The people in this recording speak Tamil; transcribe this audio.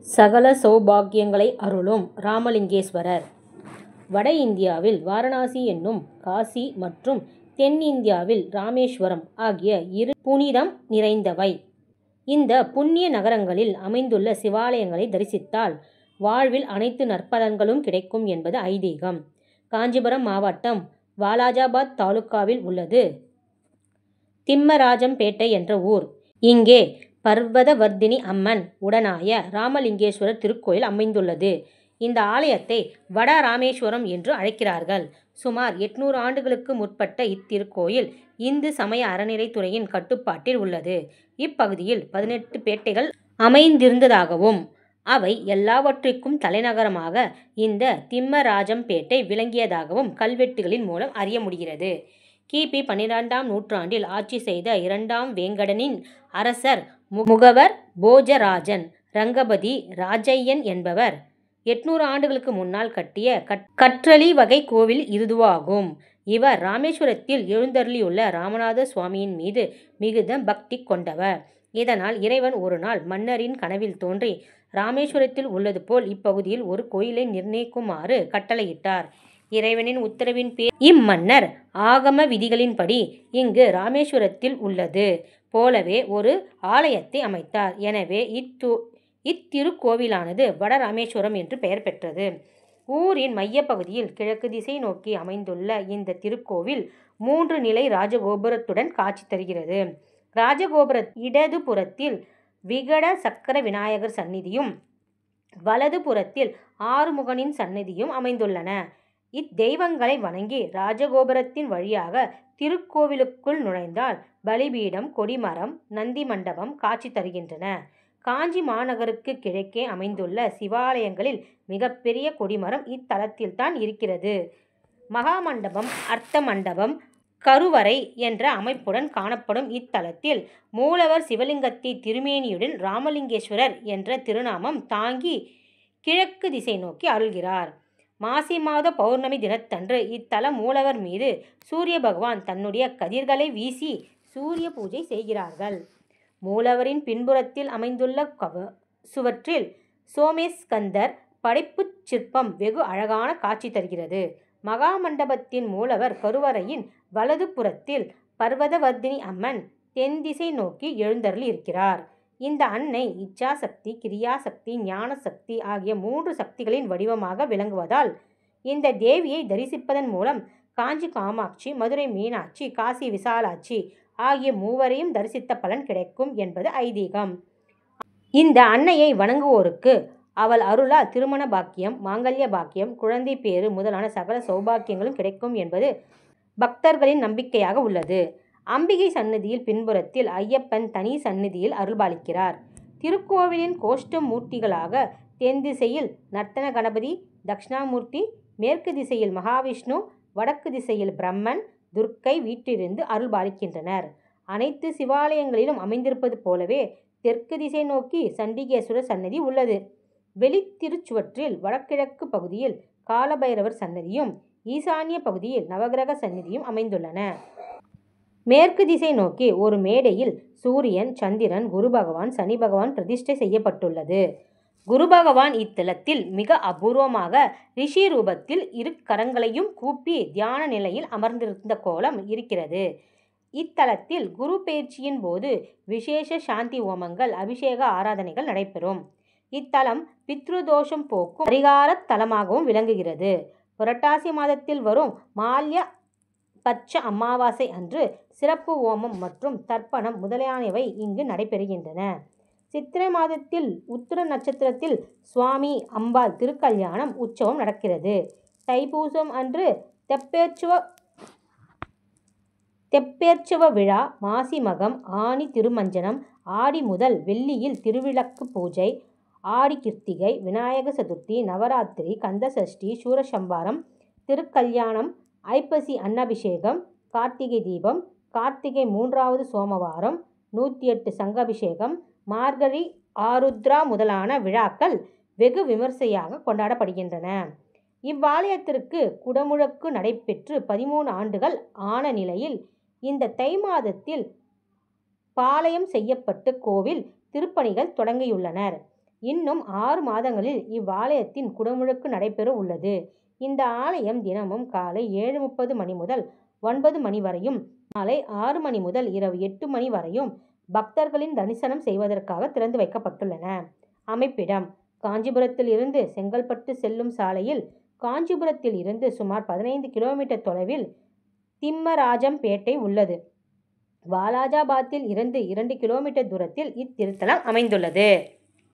சகல சௌபாக்கியங்களை அருளும் ராமலிங்கேஸ்வரர். வட இந்தியாவில் வாரணாசி என்னும் காசி மற்றும் தென்னிந்தியாவில் ராமேஸ்வரம் ஆகிய இரு புனிதம் நிறைந்தவை. இந்த புண்ணிய நகரங்களில் அமைந்துள்ள சிவாலயங்களை தரிசித்தால் வாழ்வில் அனைத்து நற்பலன்களும் கிடைக்கும் என்பது ஐதீகம். காஞ்சிபுரம் மாவட்டம் வாலாஜாபாத் தாலுகாவில் உள்ளது திம்மராஜம்பேட்டை என்ற ஊர். இங்கே பர்வதவர்தினி அம்மன் உடனாய ராமலிங்கேஸ்வரர் திருக்கோயில் அமைந்துள்ளது. இந்த ஆலயத்தை வட ராமேஸ்வரம் என்று அழைக்கிறார்கள். சுமார் 800 ஆண்டுகளுக்கு முற்பட்ட இத்திருக்கோயில் இந்து சமய அறநிலைத்துறையின் கட்டுப்பாட்டில் உள்ளது. இப்பகுதியில் 18 பேட்டைகள் அமைந்திருந்ததாகவும் அவை எல்லாவற்றிற்கும் தலைநகரமாக இந்த திம்மராஜம்பேட்டை விளங்கியதாகவும் கல்வெட்டுகளின் மூலம் அறிய முடிகிறது. கிபி 12ஆம் நூற்றாண்டில் ஆட்சி செய்த 2ஆம் வேங்கடனின் அரசர் முகவர் போஜராஜன் ரங்கபதி ராஜையன் என்பவர் 800 ஆண்டுகளுக்கு முன்னால் கட்டிய கற்றளி வகை கோவில் இதுவாகும். இவர் ராமேஸ்வரத்தில் எழுந்தருளியுள்ள ராமநாத சுவாமியின் மீது மிகுந்த பக்தி கொண்டவர். இதனால் இறைவன் ஒரு நாள் மன்னரின் கனவில் தோன்றி ராமேஸ்வரத்தில் உள்ளது போல் இப்பகுதியில் ஒரு கோயிலை நிர்ணயிக்குமாறு கட்டளையிட்டார். இறைவனின் உத்தரவின் பேர் இம்மன்னர் ஆகம விதிகளின்படி இங்கு ராமேஸ்வரத்தில் உள்ளது போலவே ஒரு ஆலயத்தை அமைத்தார். எனவே இத்திருக்கோவிலானது வட ராமேஸ்வரம் என்று பெயர் பெற்றது. ஊரின் மையப்பகுதியில் கிழக்கு திசை நோக்கி அமைந்துள்ள இந்த திருக்கோவில் 3 நிலை ராஜகோபுரத்துடன் காட்சி தருகிறது. ராஜகோபுர இடது புறத்தில் விகட சக்கர விநாயகர் சந்நிதியும் வலது புறத்தில் ஆறுமுகனின் சந்நிதியும் அமைந்துள்ளன. இத்தெய்வங்களை வணங்கி ராஜகோபுரத்தின் வழியாக திருக்கோவிலுக்குள் நுழைந்தால் பலிபீடம், கொடிமரம், நந்தி மண்டபம் காட்சி தருகின்றன. காஞ்சி மாநகருக்கு கிழக்கே அமைந்துள்ள சிவாலயங்களில் மிகப்பெரிய கொடிமரம் இத்தலத்தில்தான் இருக்கிறது. மகாமண்டபம், அர்த்த மண்டபம், கருவறை என்ற அமைப்புடன் காணப்படும் இத்தலத்தில் மூலவர் சிவலிங்கத்தை திருமேனியுடன் ராமலிங்கேஸ்வரர் என்ற திருநாமம் தாங்கி கிழக்கு திசை நோக்கி அருள்கிறார். மாசி மாத பௌர்ணமி தினத்தன்று இத்தல மூலவர் மீது சூரிய பகவான் தன்னுடைய கதிர்களை வீசி சூரிய பூஜை செய்கிறார்கள். மூலவரின் பின்புறத்தில் அமைந்துள்ள சுவற்றில் சோமேஸ்கந்தர் படைப்புச் சிற்பம் வெகு அழகான காட்சி தருகிறது. மகாமண்டபத்தின் மூலவர் கருவறையின் வலது புறத்தில் பர்வதவர்தினி அம்மன் தென் திசை நோக்கி எழுந்தருளி இருக்கிறார். இந்த அன்னை இச்சாசக்தி, கிரியாசக்தி, ஞான சக்தி ஆகிய 3 சக்திகளின் வடிவமாக விளங்குவதால் இந்த தேவியை தரிசிப்பதன் மூலம் காஞ்சி காமாட்சி, மதுரை மீனாட்சி, காசி விசாலாட்சி ஆகிய மூவரையும் தரிசித்த பலன் கிடைக்கும் என்பது ஐதீகம். இந்த அன்னையை வணங்குவோருக்கு அவள் அருளால் திருமண பாக்கியம், மாங்கல்ய பாக்கியம், குழந்தை பேறு முதலான சகல சௌபாக்கியங்களும் கிடைக்கும் என்பது பக்தர்களின் நம்பிக்கையாக உள்ளது. அம்பிகை சன்னதியில் பின்புறத்தில் ஐயப்பன் தனி சன்னதியில் அருள்பாலிக்கிறார். திருக்கோவிலின் கோஷ்ட மூர்த்திகளாக தென் திசையில் நர்த்தன கணபதி, தட்சிணாமூர்த்தி, மேற்கு திசையில் மகாவிஷ்ணு, வடக்கு திசையில் பிரம்மன், துர்க்கை வீற்றிருந்து அருள்பாலிக்கின்றனர். அனைத்து சிவாலயங்களிலும் அமைந்திருப்பது போலவே தெற்கு திசை நோக்கி சண்டிகேஸ்வரர் சன்னதி உள்ளது. வெளித்திருச்சுவற்றில் வடகிழக்கு பகுதியில் காலபைரவர் சன்னதியும் ஈசான்ய பகுதியில் நவகிரக சன்னதியும் அமைந்துள்ளன. மேற்கு திசை நோக்கி ஒரு மேடையில் சூரியன், சந்திரன், குரு பகவான், சனி பகவான் பிரதிஷ்டை செய்யப்பட்டுள்ளது. குரு பகவான் இத்தலத்தில் மிக அபூர்வமாக ரிஷி ரூபத்தில் 2 கரங்களையும் கூப்பி தியான நிலையில் அமர்ந்திருந்த கோலம் இருக்கிறது. இத்தலத்தில் குரு பெயர்ச்சியின் போது விசேஷ சாந்தி ஹோமங்கள், அபிஷேக ஆராதனைகள் நடைபெறும். இத்தலம் பித்ருதோஷம் போக்கும் பரிகார தலமாகவும் விளங்குகிறது. புரட்டாசி மாதத்தில் வரும் மால்ய பட்ச அமாவாசை அன்று சிறப்பு ஹோமம் மற்றும் தர்ப்பணம் முதலியவை இங்கு நடைபெறுகின்றன. சித்திரை மாதத்தில் உத்திர நட்சத்திரத்தில் சுவாமி அம்பாள் திருக்கல்யாணம் உற்சவம் நடக்கிறது. தைப்பூசம் அன்று தெப்பேற்சவ விழா, மாசி மகம், ஆனி திருமஞ்சனம், ஆடி முதல் வெள்ளியில் திருவிளக்கு பூஜை, ஆடி கிருத்திகை, விநாயக சதுர்த்தி, நவராத்திரி, கந்தசஷ்டி, சூரசம்பாரம், திருக்கல்யாணம், ஐப்பசி அன்னாபிஷேகம், கார்த்திகை தீபம், கார்த்திகை 3வது சோமவாரம், 108 சங்காபிஷேகம், மார்கழி ஆருத்ரா முதலான விழாக்கள் வெகு விமர்சையாக கொண்டாடப்படுகின்றன. இவ்வாலயத்திற்கு குடமுழக்கு நடைபெற்று 13 ஆண்டுகள் ஆன நிலையில் இந்த தை மாதத்தில் பாளையம் செய்யப்பட்டு கோவில் திருப்பணிகள் தொடங்கியுள்ளனர். இன்னும் 6 மாதங்களில் இவ்வாலயத்தின் குடமுழுக்கு நடைபெற உள்ளது. இந்த ஆலயம் தினமும் காலை 7:30 மணி முதல் 9 மணி வரையும், மாலை 6 மணி முதல் இரவு 8 மணி வரையும் பக்தர்களின் தரிசனம் செய்வதற்காக திறந்து வைக்கப்பட்டுள்ளன. அமைப்பிடம்: காஞ்சிபுரத்தில் இருந்து செங்கல்பட்டு செல்லும் சாலையில் காஞ்சிபுரத்தில் இருந்து சுமார் 15 கிலோமீட்டர் தொலைவில் திம்மராஜம்பேட்டை உள்ளது. வாலாஜாபாத்தில் இருந்து 2 கிலோமீட்டர் தூரத்தில் இத்திருத்தலம் அமைந்துள்ளது.